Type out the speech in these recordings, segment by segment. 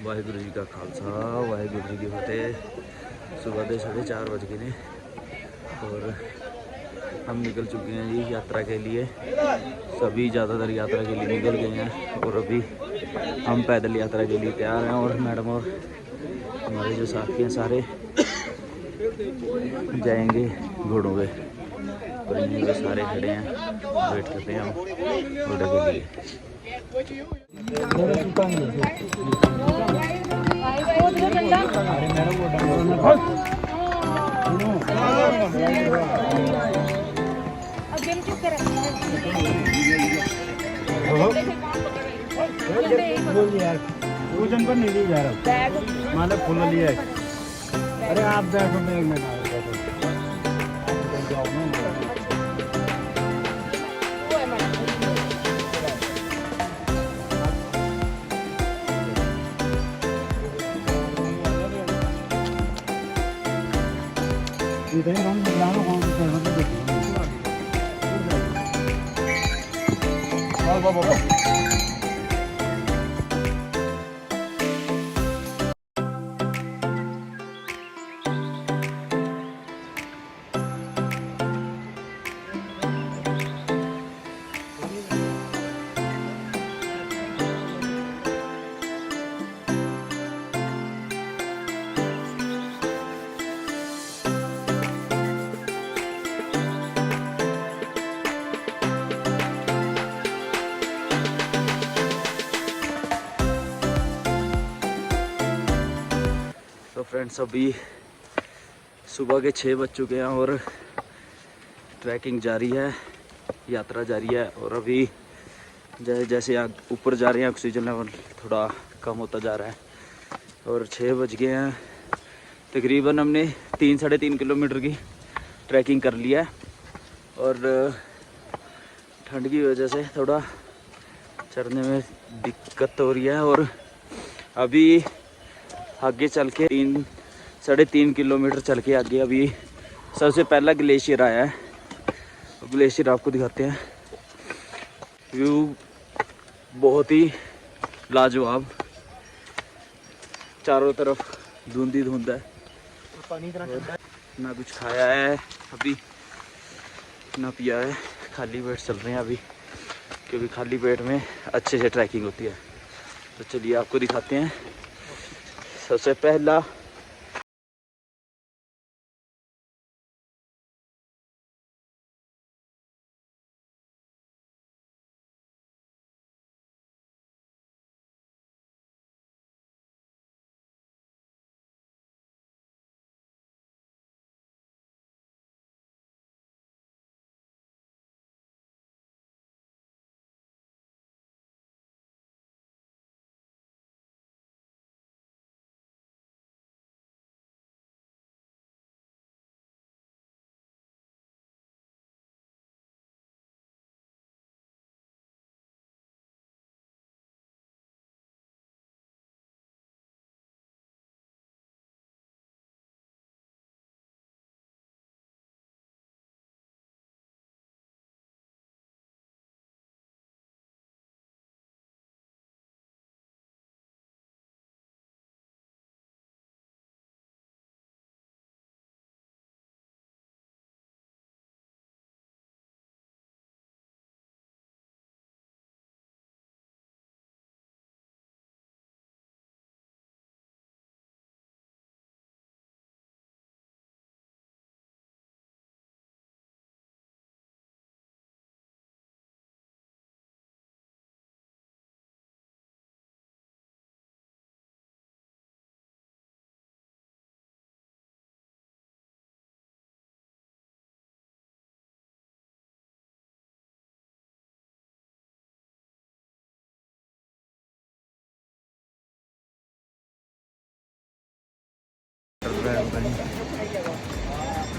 वाहिगुरु जी का खालसा वाहिगुरु जी की फतेह। सुबह के 4:30 बज गए ने और हम निकल चुके हैं जी यात्रा के लिए। सभी ज़्यादातर यात्रा के लिए निकल गए हैं और अभी हम पैदल यात्रा के लिए तैयार हैं। और मैडम और हमारे जो साथी हैं सारे जाएंगे घोड़ों पे और यहीं पे सारे खड़े हैं, वेट करते हैं हम घोड़े के लिए। वजन पर नहीं जा रहा मालिक फुल लिया है। अरे आप बैठो बैग में तो फ्रेंड्स अभी सुबह के 6 बज चुके हैं और ट्रैकिंग जारी है, यात्रा जारी है। और अभी जैसे जैसे ऊपर जा रहे हैं ऑक्सीजन लेवल थोड़ा कम होता जा रहा है और 6 बज गए हैं। तकरीबन हमने 3-3.5 किलोमीटर की ट्रैकिंग कर लिया है और ठंड की वजह से थोड़ा चढ़ने में दिक्कत हो रही है। और अभी आगे चल के 3-3.5 किलोमीटर चल के आगे अभी सबसे पहला ग्लेशियर आया है। ग्लेशियर आपको दिखाते हैं, व्यू बहुत ही लाजवाब, चारों तरफ धुंध ही धुंध है। ना कुछ खाया है अभी ना पिया है, खाली पेट चल रहे हैं अभी क्योंकि खाली पेट में अच्छे से ट्रैकिंग होती है। तो चलिए आपको दिखाते हैं सबसे पहला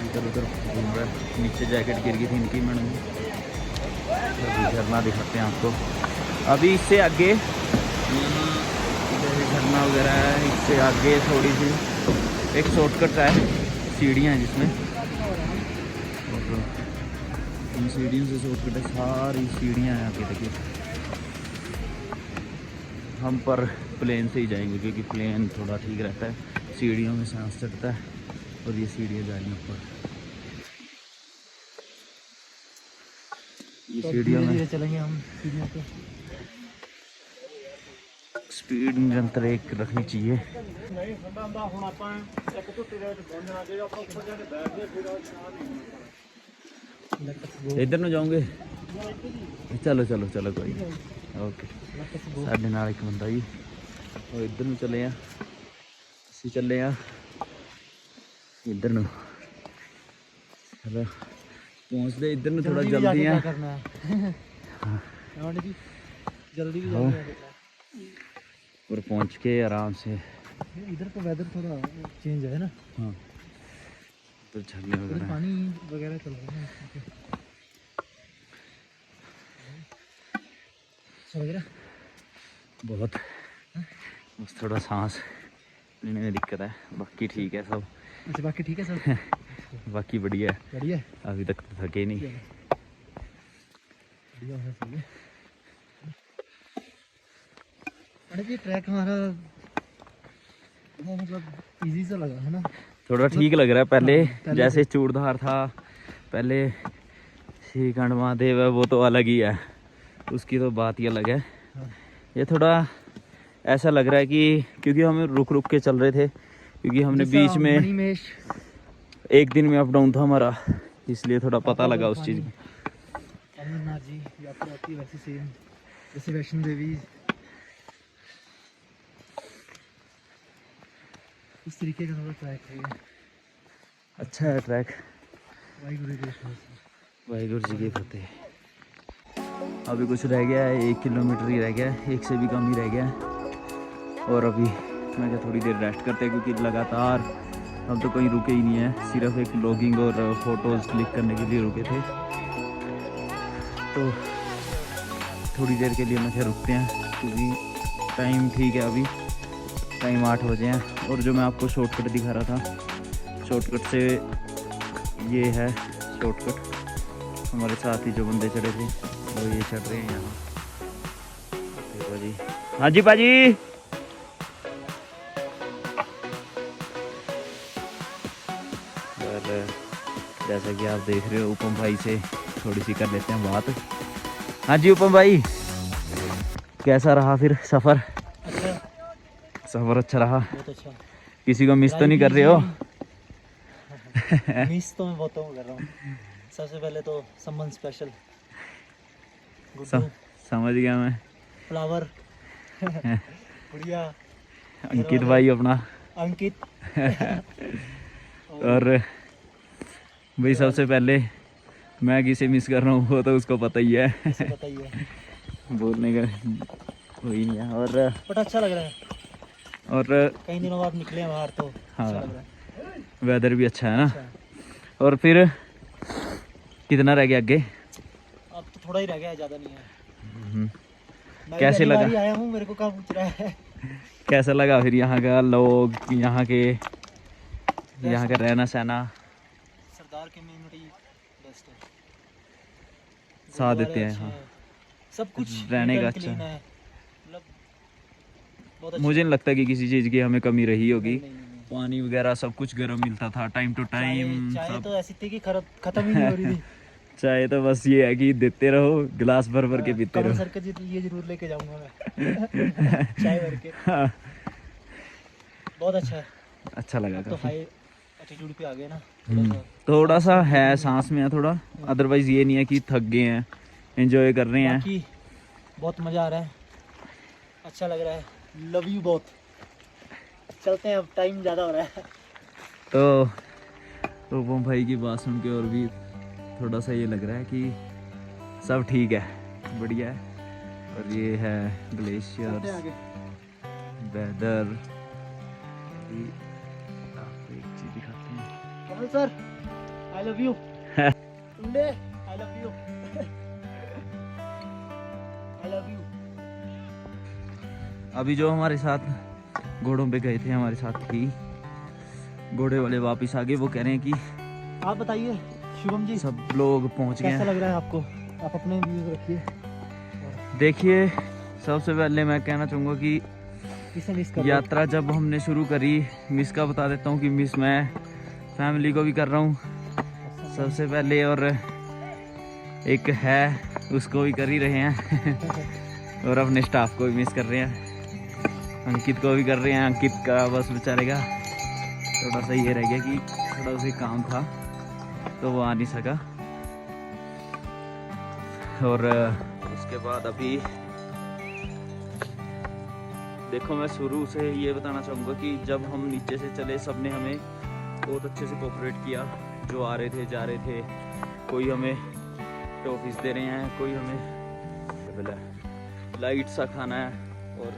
इधर उधर घूम रहा है। नीचे जैकेट गिर गई थी इनकी, मैडम झरना दिखाते हैं आपको। अभी इससे आगे झरना वगैरह है, इससे आगे थोड़ी सी एक शॉर्टकट है, सीढ़ियाँ हैं जिसमें, इन सीढ़ियों से शॉर्टकट है, सारी सीढ़ियाँ हैं आगे देखिए। हम पर प्लेन से ही जाएंगे क्योंकि प्लेन थोड़ा ठीक रहता है, सीढ़ियों में सांस चढ़ता है और ये सीढ़ियाँ जा रही हैं ऊपर। ये सीढ़ियों में चलेंगे हम सीढ़ियों पे। स्पीड निरंतर एक रखनी चाहिए। इधर न जाओगे? चलो चलो चलो कोई ओके। साढ़े नाल एक बंदा जी और इधर न चले असी चले इधर न। चलो पहुँचते इधर न थोड़ा जल्दी है। जल्दी भी और पहुँच के आराम से। इधर का वेदर थोड़ा चेंज है ना। हाँ तो झरने वगैरह पानी वगैरह चल रहा है ना। बहुत बस थोड़ा सांस लेने में दिक्कत है, बाकी ठीक है सब। अच्छा बाकी ठीक है सब। बाकी बढ़िया है। बढ़िया अभी तक तो थके नहीं। बढ़िया है सही है। अरे ये ट्रैक हमारा मतलब इजी सा लगा है ना, थोड़ा ठीक लग रहा है। पहले जैसे से। चूड़धार था, पहले श्रीखंड महादेव है, वो तो अलग ही है, उसकी तो बात ही अलग है। ये थोड़ा ऐसा लग रहा है कि क्योंकि हम रुक रुक के चल रहे थे, क्योंकि हमने बीच में एक दिन में अप डाउन था हमारा, इसलिए थोड़ा पता लगा उस चीज़ में। अमरनाथ जी यात्रा होती है वैसे सेम जैसे वैष्णो देवी, इस तरीके का थोड़ा ट्रैक है। अच्छा है ट्रैक। वाहिगुरु जी की फतेह। अभी कुछ रह गया है, 1 किलोमीटर ही रह गया है, 1 से भी कम ही रह गया है। और अभी मैं क्या थोड़ी देर रेस्ट करते हैं क्योंकि लगातार हम तो कहीं रुके ही नहीं है, सिर्फ एक लॉगिंग और फोटोज़ क्लिक करने के लिए रुके थे। तो थोड़ी देर के लिए मैं क्या रुकते हैं क्योंकि टाइम ठीक है, अभी टाइम 8 बजे हैं। और जो मैं आपको शॉर्टकट दिखा रहा था, शॉर्टकट से ये है शॉर्टकट। हमारे साथ ही जो बंदे चढ़े थे वो ये चढ़ रहे हैं यहाँ। देखो जी। हाँ जी पाजी। और जैसा कि आप देख रहे हो, उपम भाई से थोड़ी सी कर लेते हैं बात। हाँ जी उपम भाई, कैसा रहा फिर सफ़र? अच्छा सफ़र अच्छा रहा? बहुत अच्छा। किसी को मिस तो नहीं कर रहे हो? मिस तो मैं बहुत कर रहा हूँ। सबसे पहले तो समवन स्पेशल समझ गया मैं। फ्लावर बढ़िया। अंकित भाई अपना अंकित और भाई सबसे पहले मैं किसे मिस कर रहा हूँ वो तो उसको पता ही है। पता ही है। बोलने का वही नहीं है। और बट अच्छा लग रहा है, और कई दिनों बाद निकले हैं बाहर तो हाँ अच्छा लग रहा है। वेदर भी अच्छा है ना। अच्छा। और फिर कितना रह गया आगे? अब तो थोड़ा ही रह गया है, ज़्यादा नहीं है। मैं कैसे पहली बार लगा? ही आया हूँ, मेरे को कहाँ पूछ रहा है। कैसा लगा फिर यहाँ का लोग, यहाँ का रहना सहना? सरदार कम्युनिटी बेस्ट है, साथ देते गुरुद्वारे हैं। अच्छे हाँ सब कुछ रहने का neat and अच्छा clean है, मतलब बहुत अच्छा। मुझे नहीं लगता कि किसी चीज़ की हमें कमी रही होगी। नहीं, नहीं, नहीं। पानी वगैरह सब कुछ गर्म मिलता था टाइम टू टाइम। चाय तो ऐसी थी कि खत्म ही नहीं हो रही थी। चाय तो बस ये है कि देते रहो, गिलास भर भर के पीते कमल रहो। सर का ये जरूर लेके जाऊंगा मैं। चाय भर के। हाँ, बहुत अच्छा है। अच्छा लगा तो काफी। हाई एटीट्यूड पे आ गए ना थोड़ा सा है सांस में है थोड़ा, अदरवाइज ये नहीं है कि थक गए हैं, एंजॉय कर रहे हैं। बाकी बहुत मज़ा आ रहा है, अच्छा लग रहा है। लव यू बहुत। चलते हैं, अब टाइम ज़्यादा हो रहा है। तो रूपम भाई की बात सुन के और भी थोड़ा सा ये लग रहा है कि सब ठीक है, बढ़िया है। और ये है ग्लेशियर, वेदर। आपको एक चीज दिखाते हैं। Kamal sir I love you. टुंडे I love you. I love you. अभी जो हमारे साथ घोड़ों पे गए थे, हमारे साथ ही घोड़े वाले वापस आ गए। वो कह रहे हैं कि आप बताइए शुभम जी, सब लोग पहुंच गए कैसा हैं। लग रहा है आपको? आप अपने व्यूज रखिए। देखिए सबसे पहले मैं कहना चाहूँगा कि किसे मिस कर रहे हो? यात्रा जब हमने शुरू करी, मिस का बता देता हूँ कि मिस मैं फैमिली को भी कर रहा हूँ सबसे पहले, और एक है उसको भी कर ही रहे हैं और अपने स्टाफ को भी मिस कर रहे हैं, अंकित को भी कर रहे हैं। अंकित का बस बेचारे का थोड़ा सा ये रह गया कि थोड़ा उसे काम था तो वो आ नहीं सका। और उसके बाद अभी देखो, मैं शुरू से ये बताना चाहूँगा कि जब हम नीचे से चले सबने हमें बहुत अच्छे से कोऑपरेट किया। जो आ रहे थे जा रहे थे, कोई हमें टॉफीज दे रहे हैं, कोई हमें लाइट सा खाना है, और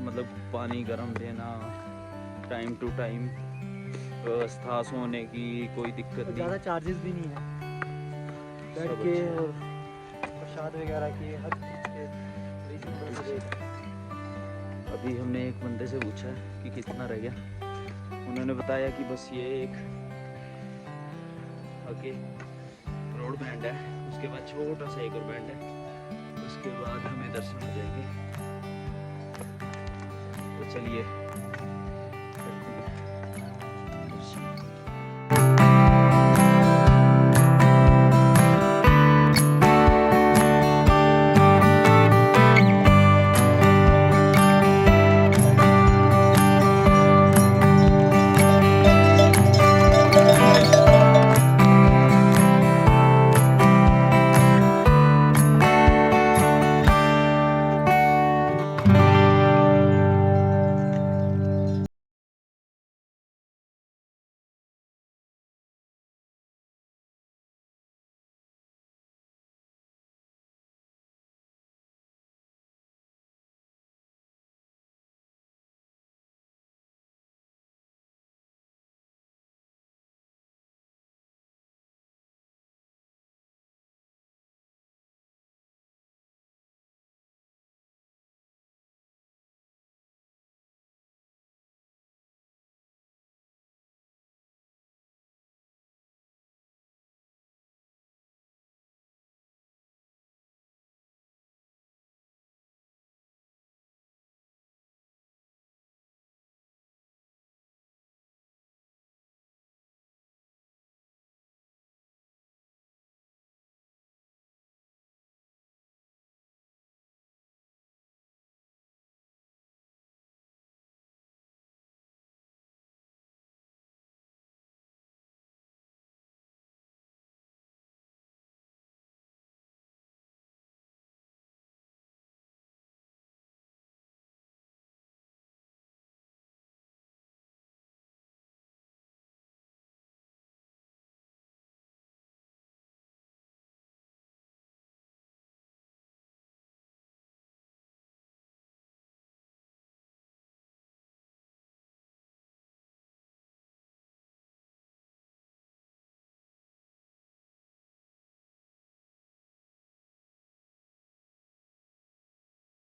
मतलब पानी गर्म देना टाइम टू टाइम, व्यवस्था सोने की कोई दिक्कत नहीं। ज़्यादा चार्जेस भी नहीं है बेड सब के अच्छा। और प्रसाद वगैरह के, हर चीज़ के रीजनेबल रेट। अभी हमने एक बंदे से पूछा कि कितना रह गया, उन्होंने बताया कि बस ये एक आगे रोड बैंड है, उसके बाद छोटा सा एक और बैंड है, उसके बाद हमें दर्शन हो जाएंगे। तो चलिए करते हैं दर्शन।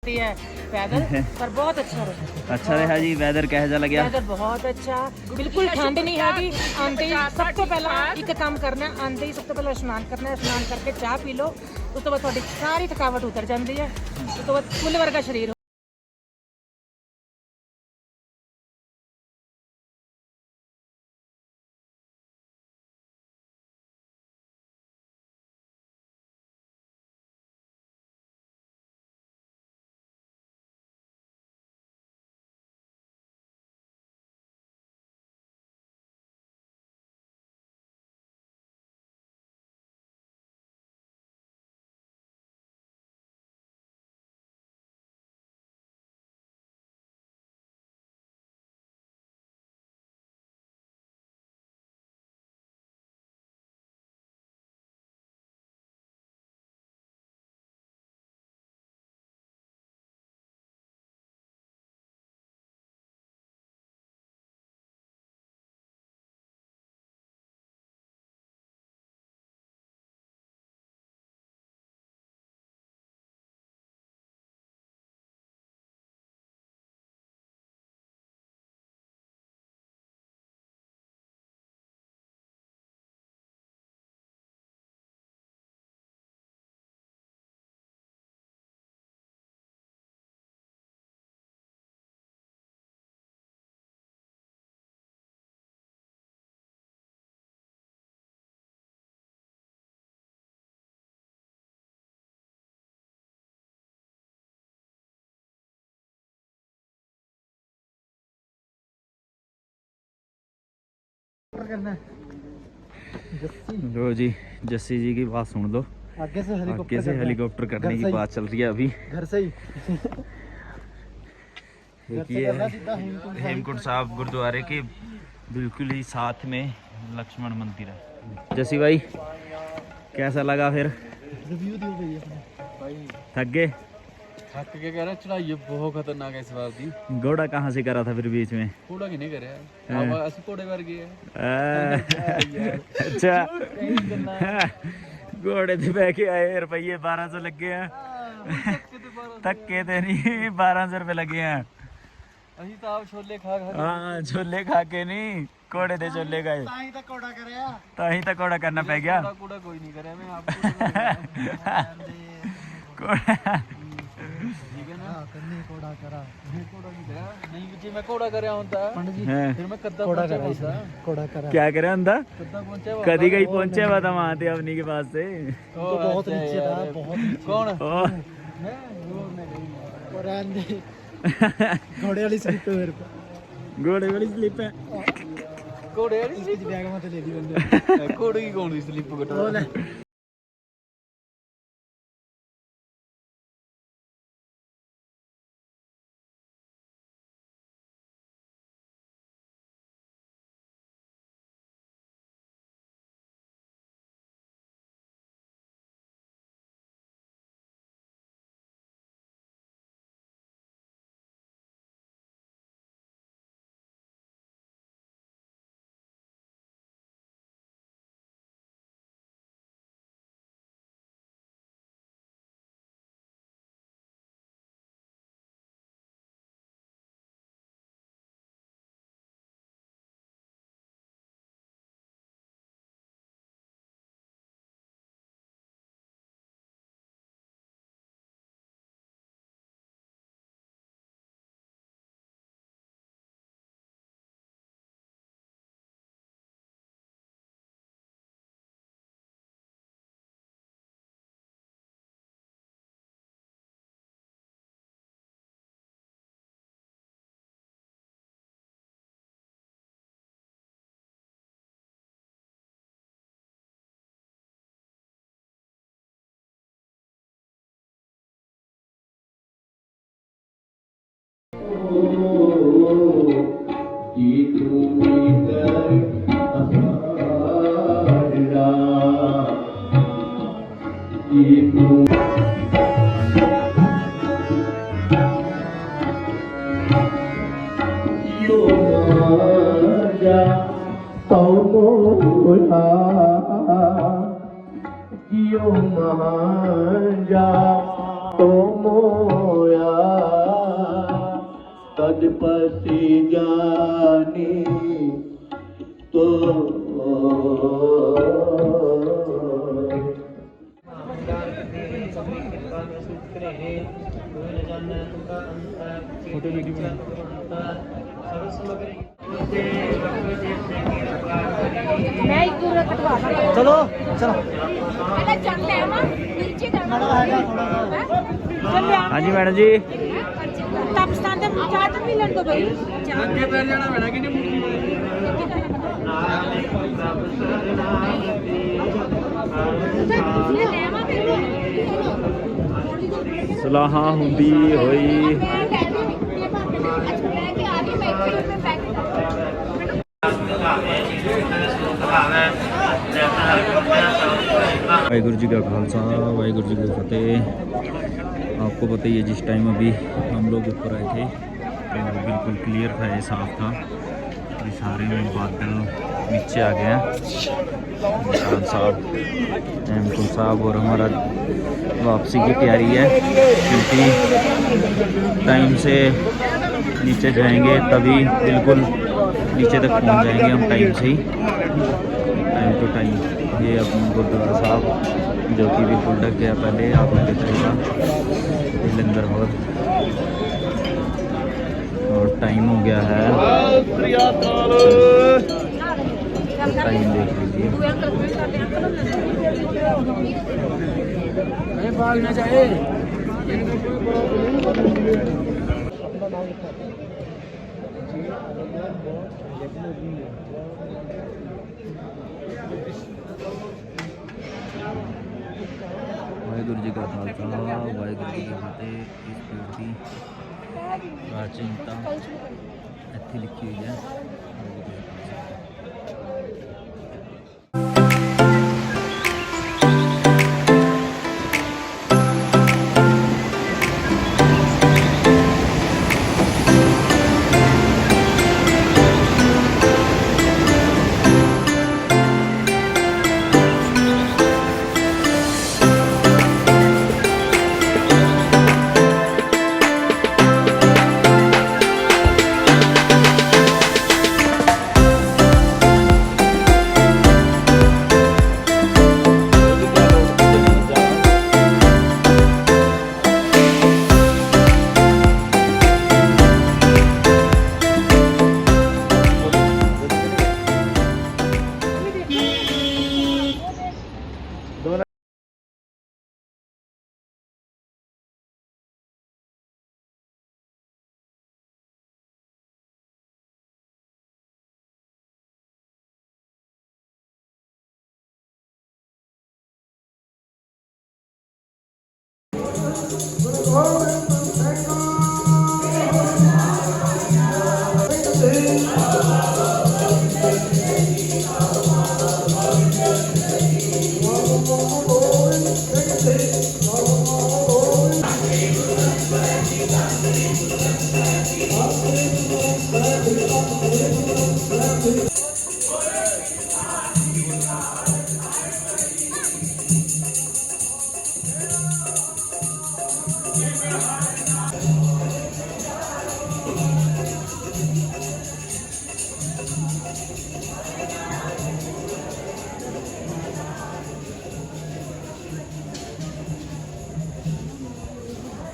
है पैदल पर बहुत अच्छा रहा। अच्छा रहा जी, वेदर कैसा लग गया? वेदर बहुत अच्छा, बिल्कुल ठंड नहीं हैगी। आंते ही सबसे पहला एक काम करना है, आंते ही सबसे पहले स्नान करना है, स्नान करके चाह पी लो, उस तो बाद थोड़ी सारी थकावट उतर जाती है, उस तो बाद फुल वर्गा शरीर करना है जस्सी लो जी, जस्सी जी की बात सुन लो। आगे से आगे से हेलीकॉप्टर करने की बात चल रही है अभी। घर से ही एक ये हेमकुंड साहब गुरुद्वारे के बिल्कुल ही साथ में लक्ष्मण मंदिर है। जस्सी भाई कैसा लगा फिर? रिव्यू दियो भैया भाई। थक गए? थक के कह रहा चढ़ाई बहुत खतरनाक है इस बार दी। घोड़ा कहाँ से करा था फिर बीच में? घोड़ा की नहीं करे असि घोड़े वर्गे है। अच्छा घोड़े ते बह के आए, रुपये 1200 लगे हैं। थके ते नहीं, 1200 रुपये लगे हैं। ਅਸੀਂ ਤਾਂ ਆਪ ਛੋਲੇ ਖਾ ਖਾ हाँ छोले खा के नहीं, घोड़े दे छोले खाए। ताही तक कोड़ा करया ताही तक घोड़ा करना पै गया। कूड़ा कोई नहीं करे मैं आप घोड़ा ठीक है ना। हां कन्नी कोड़ा करा मैं घोड़ा नहीं करा नहीं जे मैं घोड़ा करया ਹੁੰਦਾ पंडित जी हैं। फिर मैं कद्दा कोड़ा पहुंचा करा ਹੁੰਦਾ कोड़ा करा क्या करे अंदा? कद्दा पहुंचा कदी कहीं पहुंचे हुआ था वहां थे अपनी के पास से। तो बहुत नीचे था बहुत नीचे। कौन ओ, मैं वो मैं गई और आंदे घोड़े वाली स्लिप मेरे पे घोड़े वाली स्लिप है। घोड़े वाली इसकी बैग में तो ले ली बंदे घोड़े की कौन सी स्लिप कटा वो ले तदपति जानी तो फोटो वीडियो बना मैं एक पूरा कटवा चलो चलो मैंने चल ले हम नीचे मैडम आएगा थोड़ा सा चल ले हाँ जी मैडम जी। पाकिस्तान ਦੇ ਚਾਰ ਤਾਂ ਮਿਲਣ ਕੋ ਬਈ ਅੱਗੇ ਪੈਰ ਜਾਣਾ ਪੈਣਾ ਕਿ ਨਹੀਂ ਸਲਾਹਾਂ ਹੁੰਦੀ ਹੋਈ वाहिगुरु जी का खालसा वाहिगुरु जी की फतेह। आपको पता ही है जिस टाइम अभी हम लोग ऊपर आए थे तो बिल्कुल क्लियर था, ये साफ था। अभी सारे में बादल नीचे आ गए हैं। निशान साहब, हेमकुंड साहब और हमारा वापसी की तैयारी है, क्योंकि टाइम से नीचे जाएंगे तभी बिल्कुल नीचे तक पहुंच जाएंगे हम टाइम से ही, टाइम टू टाइम। ये अपना गुरुद्वारा साहब जो कि बिल्कुल ढक गया, पहले आपने देखा था लंगर हॉल, और टाइम हो गया है, टाइम देख लीजिए। भागना चाहिए। वाहिगुरु जी का खालसा वाहिगुरु जी की फतेह। इस पेड़ की प्राचीनता इत्थे लिखी हुई है।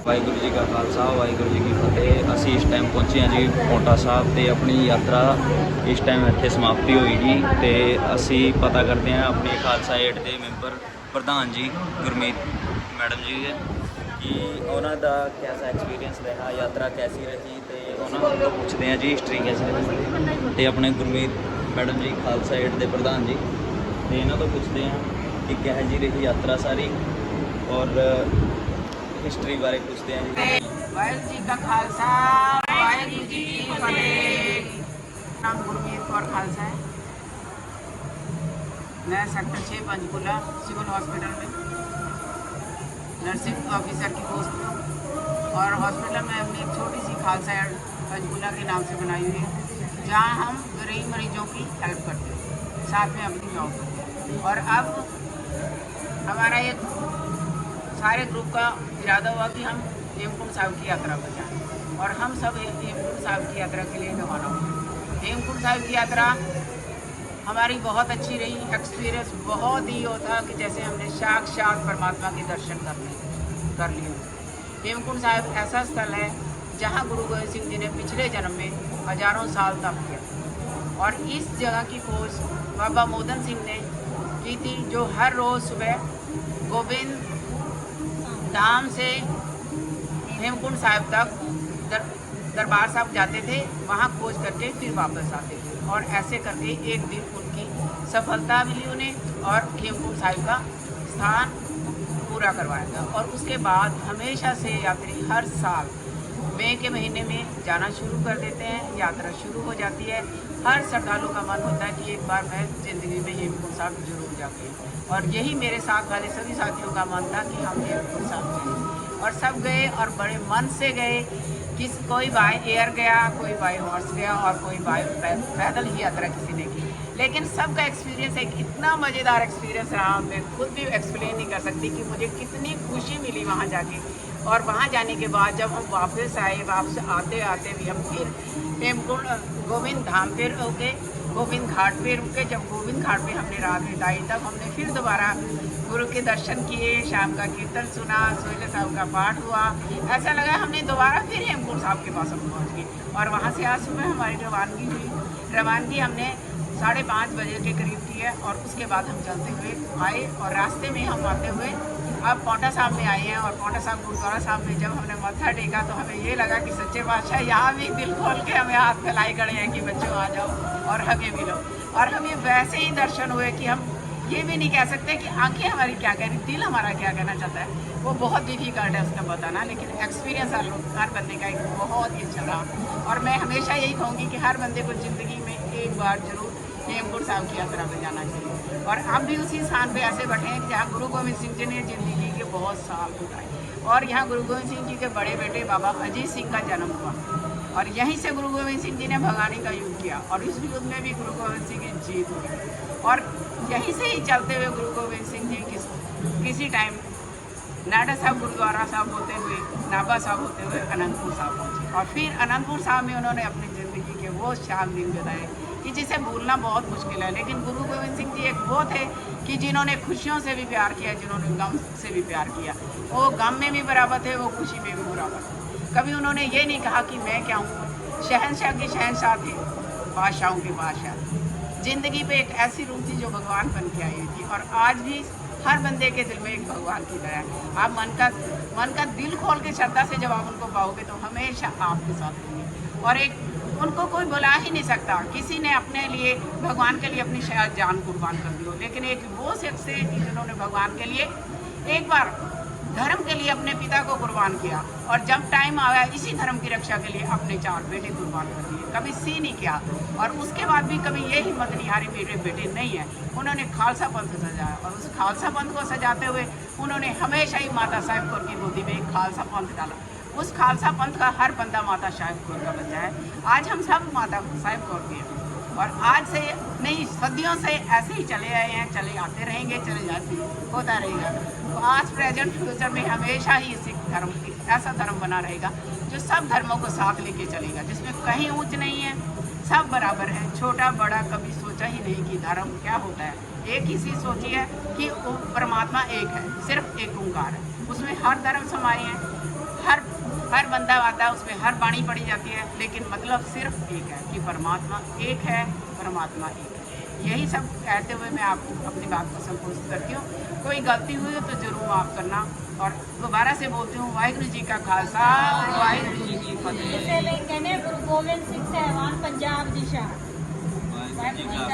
ਵਾਹਿਗੁਰੂ ਜੀ ਕਾ ਖਾਲਸਾ ਵਾਹਿਗੁਰੂ ਜੀ ਕੀ ਫਤਿਹ। ਅਸੀਂ ਇਸ ਟਾਈਮ ਪਹੁੰਚੇ ਹਾਂ ਜੀ ਪੌਂਟਾ ਸਾਹਿਬ ਤੇ ਆਪਣੀ ਯਾਤਰਾ ਇਸ ਟਾਈਮ ਇੱਥੇ ਸਮਾਪਤੀ ਹੋਏਗੀ ਤੇ ਅਸੀਂ ਪਤਾ ਕਰਦੇ ਹਾਂ ਆਪਣੇ ਖਾਲਸਾ ਏਡ ਦੇ ਮੈਂਬਰ ਪ੍ਰਧਾਨ ਜੀ ਗੁਰਮੀਤ ਮੈਡਮ ਜੀ ਦੇ ਕਿ ਉਹਨਾਂ ਦਾ ਕਿਹਦਾ ਐਕਸਪੀਰੀਅੰਸ ਰਿਹਾ, ਯਾਤਰਾ ਕੈਸੀ ਰਹੀ ਤੇ ਉਹਨਾਂ ਤੋਂ ਪੁੱਛਦੇ ਹਾਂ ਜੀ ਹਿਸਟਰੀ ਕੈਸੀ ਰਹੀ ਤੇ ਆਪਣੇ ਗੁਰਮੀਤ ਮੈਡਮ ਜੀ ਖਾਲਸਾ ਏਡ ਦੇ ਪ੍ਰਧਾਨ ਜੀ ਤੇ ਇਹਨਾਂ ਤੋਂ ਪੁੱਛਦੇ ਹਾਂ ਕਿ ਕਿਹੋ ਜਿਹੀ ਰਹੀ ਯਾਤਰਾ ਸਾਰੀ ਔਰ हिस्ट्री बारे पूछते हैं जी। वाहिगुरू जी का खालसा वाहिगुरू जी की फतेह। नाम गुरमीत कौर खालसा है। मैं सेक्टर 6 पंचकूला सिविल हॉस्पिटल में नर्सिंग ऑफिसर की पोस्ट में हूँ और हॉस्पिटल में हमने एक छोटी सी खालसा एड पंचकूला के नाम से बनाई हुई है जहाँ हम गरीब मरीजों की हेल्प करते हैं, साथ में अपनी जॉब करते हैं। और अब हमारा एक सारे ग्रुप का इरादा हुआ कि हम हेमकुंड साहिब की यात्रा पर जाएं और हम सब हेमकुंड साहिब की यात्रा के लिए रवाना हुए। हेमकुंड साहिब की यात्रा हमारी बहुत अच्छी रही। एक्सपीरियंस बहुत ही होता कि जैसे हमने साक्षात परमात्मा के दर्शन कर लिए। हेमकुंड साहिब ऐसा स्थल है जहाँ गुरु गोविंद सिंह जी ने पिछले जन्म में हजारों साल तप किया और इस जगह की खोज बाबा मोदन सिंह ने की थी, जो हर रोज़ सुबह गोविंद धाम से हेमकुंड साहिब तक दरबार साहब जाते थे, वहाँ खोज करके फिर वापस आते थे और ऐसे करके एक दिन उनकी सफलता मिली उन्हें और हेमकुंड साहिब का स्थान पूरा करवाया गया। और उसके बाद हमेशा से यात्री हर साल मई के महीने में जाना शुरू कर देते हैं, यात्रा शुरू हो जाती है। हर श्रद्धालु का मन होता है कि एक बार मैं ज़िंदगी में हेमकुंड साहिब जरूर जाके, और यही मेरे साथ वाले सभी साथियों का मन था कि हम हेमकुंड साहिब जाएं और सब गए और बड़े मन से गए। कोई बाय एयर गया, कोई बाय हॉर्स गया और कोई बाय पैदल ही यात्रा किसी ने की, लेकिन सबका एक्सपीरियंस एक इतना मज़ेदार एक्सपीरियंस रहा, मैं खुद भी एक्सप्लेन नहीं कर सकती कि मुझे कितनी खुशी मिली वहाँ जाके। और वहाँ जाने के बाद जब हम वापस आए, वापस आते आते भी हम फिर हेमकुंड गोविंद धाम पे रुके, गोविंद घाट पे रुके। जब गोविंद घाट पे हमने रात बिताई तब हमने फिर दोबारा गुरु के दर्शन किए, शाम का कीर्तन सुना, सोहेल साहब का पाठ हुआ। ऐसा लगा हमने दोबारा फिर हेमकुंड साहब के पास हम पहुँच गए और वहाँ से आज सुबह हमारी रवानगी हुई। रवानगी हमने 5:30 बजे के करीब की है और उसके बाद हम चलते हुए आए और रास्ते में हम आते हुए अब पौंटा साहब में आए हैं और पौंटा साहब गुरुद्वारा साहब में जब हमने मत्था टेका तो हमें ये लगा कि सच्चे बादशाह यहाँ भी दिल खोल के हमें हाथ फैलाए खड़े हैं कि बच्चों आ जाओ और हमें मिलो। और हमें वैसे ही दर्शन हुए कि हम ये भी नहीं कह सकते कि आंखें हमारी क्या कह रही, दिल हमारा क्या कहना चाहता है। वो बहुत डिफिकल्ट है उसका बताना, लेकिन एक्सपीरियंस हर बंदे का एक बहुत ही अच्छा रहा। और मैं हमेशा यही कहूँगी कि हर बंदे को ज़िंदगी में एक बार जरूर हेमकुंड साहब की यात्रा में जाना चाहिए। और हम भी उसी स्थान पे ऐसे बैठे हैं जहाँ गुरु गोविंद सिंह जी ने ज़िंदगी के बहुत साल बिताए और यहाँ गुरु गोविंद सिंह जी के बड़े बेटे बाबा अजीत सिंह का जन्म हुआ और यहीं से गुरु गोविंद सिंह जी ने भगानी का युद्ध किया और इस युद्ध में भी गुरु गोविंद सिंह की जीत हुई। और यहीं से ही चलते हुए गुरु गोविंद सिंह जी किसी टाइम नाडा साहब गुरुद्वारा साहब होते हुए नाभा साहब होते हुए अनंतपुर साहब पहुँचे और फिर अनंतपुर साहब में उन्होंने अपनी ज़िंदगी के वो शान दिन बिताए कि जिसे भूलना बहुत मुश्किल है। लेकिन गुरु गोविंद सिंह जी एक वो थे कि जिन्होंने खुशियों से भी प्यार किया, जिन्होंने गम से भी प्यार किया। वो गम में भी बराबर थे, वो खुशी में भी बराबर थे। कभी उन्होंने ये नहीं कहा कि मैं क्या हूँ, शहनशाह के शहनशाह थे, बादशाहों के बादशाह। ज़िंदगी पे एक ऐसी रूह थी जो भगवान बन के आई थी और आज भी हर बंदे के दिल में एक भगवान की तरह है। आप मन का दिल खोल के श्रद्धा से जब आप उनको पाओगे तो हमेशा आपके साथ रहेंगे और एक उनको कोई बुला ही नहीं सकता। किसी ने अपने लिए भगवान के लिए अपनी शायद जान कुर्बान कर दी हो, लेकिन एक वो शख्स है जिन्होंने भगवान के लिए एक बार धर्म के लिए अपने पिता को कुर्बान किया और जब टाइम आया इसी धर्म की रक्षा के लिए अपने 4 बेटे कुर्बान कर दिए, कभी सी नहीं किया और उसके बाद भी कभी ये हिम्मत नहीं हारी मेरे बेटे नहीं है। उन्होंने खालसा पंथ सजाया और उस खालसा पंथ को सजाते हुए उन्होंने हमेशा ही माता साहिब कौर की गोदी में एक खालसा पंथ डाला। उस खालसा पंथ का हर बंदा माता साहिब कौर का बच्चा है। आज हम सब माता साहिब कौर के हैं और आज से नहीं सदियों से ऐसे ही चले आए हैं, चले आते रहेंगे, चले जाते होता रहेगा। पास्ट प्रेजेंट फ्यूचर में हमेशा ही सिख धर्म ऐसा धर्म बना रहेगा जो सब धर्मों को साथ लेके चलेगा, जिसमें कहीं ऊंच नहीं है, सब बराबर है, छोटा बड़ा कभी सोचा ही नहीं कि धर्म क्या होता है। एक ही चीज़ सोची है कि परमात्मा एक है, सिर्फ एक ओंकार है, उसमें हर धर्म समाये हैं, हर बंदा आता है उसमें हर बाणी पढ़ी जाती है, लेकिन मतलब सिर्फ एक है कि परमात्मा एक है, परमात्मा एक है। यही सब कहते हुए मैं आपको अपनी बात को संतुष्ट करती हूँ। कोई गलती हुई हो तो ज़रूर माफ़ करना और दोबारा से बोलती हूँ वाहिगुरु जी का खालसा वाहिगुरु जी की फतेह। गुरु गोविंद सिंह साहिबान पंजाब की शान,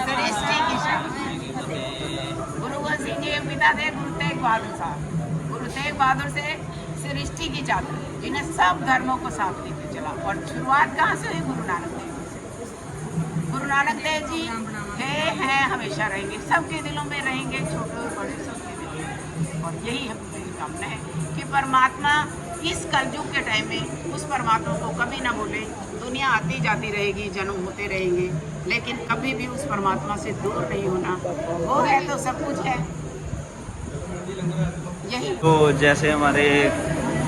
सृष्टि की शान। गुरु गोविंद सिंह जी के पिता थे गुरु तेग बहादुर साहब। गुरु तेग बहादुर से सृष्टि की चादर जिन्हें सब धर्मों को साथ लेके चला और शुरुआत कहाँ से हुई? गुरु नानक देव से। गुरु नानक देव जी हैं हमेशा रहेंगे, सबके दिलों में रहेंगे, छोटे और बड़े सबके दिलों में। और यही मेरी कामना है कि परमात्मा इस कलयुग के टाइम में उस परमात्मा को कभी ना भूले। दुनिया आती जाती रहेगी, जन्म होते रहेंगे, लेकिन कभी भी उस परमात्मा से दूर नहीं होना। वो है तो सब कुछ है। यही तो जैसे हमारे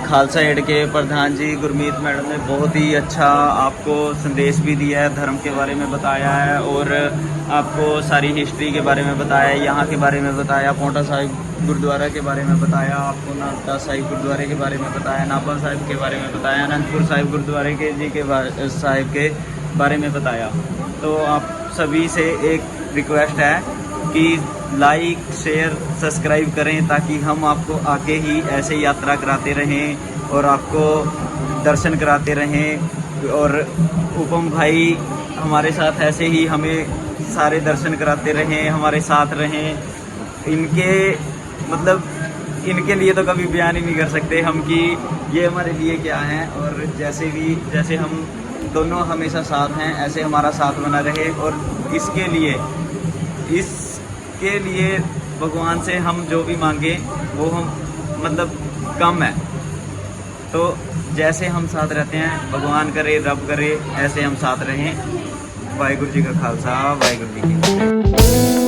खालसा एड के प्रधान जी गुरमीत मैडम ने बहुत ही अच्छा आपको संदेश भी दिया है, धर्म के बारे में बताया है और आपको सारी हिस्ट्री के बारे में बताया, यहाँ के बारे में बताया, पौंटा साहिब गुरुद्वारा के बारे में बताया, आपको नाडा साहिब गुरुद्वारे के बारे में बताया, नाभा साहिब के बारे में बताया, अनंतपुर साहिब गुरुद्वारे के जी के साहिब के बारे में बताया। तो आप सभी से एक रिक्वेस्ट है कि लाइक शेयर सब्सक्राइब करें ताकि हम आपको आगे ही ऐसे यात्रा कराते रहें और आपको दर्शन कराते रहें और उपम भाई हमारे साथ ऐसे ही हमें सारे दर्शन कराते रहें, हमारे साथ रहें। इनके लिए तो कभी बयान ही नहीं कर सकते हम कि ये हमारे लिए क्या है। और जैसे हम दोनों हमेशा साथ हैं ऐसे हमारा साथ बना रहे और इसके लिए भगवान से हम जो भी मांगे वो हम कम है। तो जैसे हम साथ रहते हैं भगवान करे रब करे ऐसे हम साथ रहें। वाहिगुरु जी का खालसा वाहिगुरु जी की फतेह।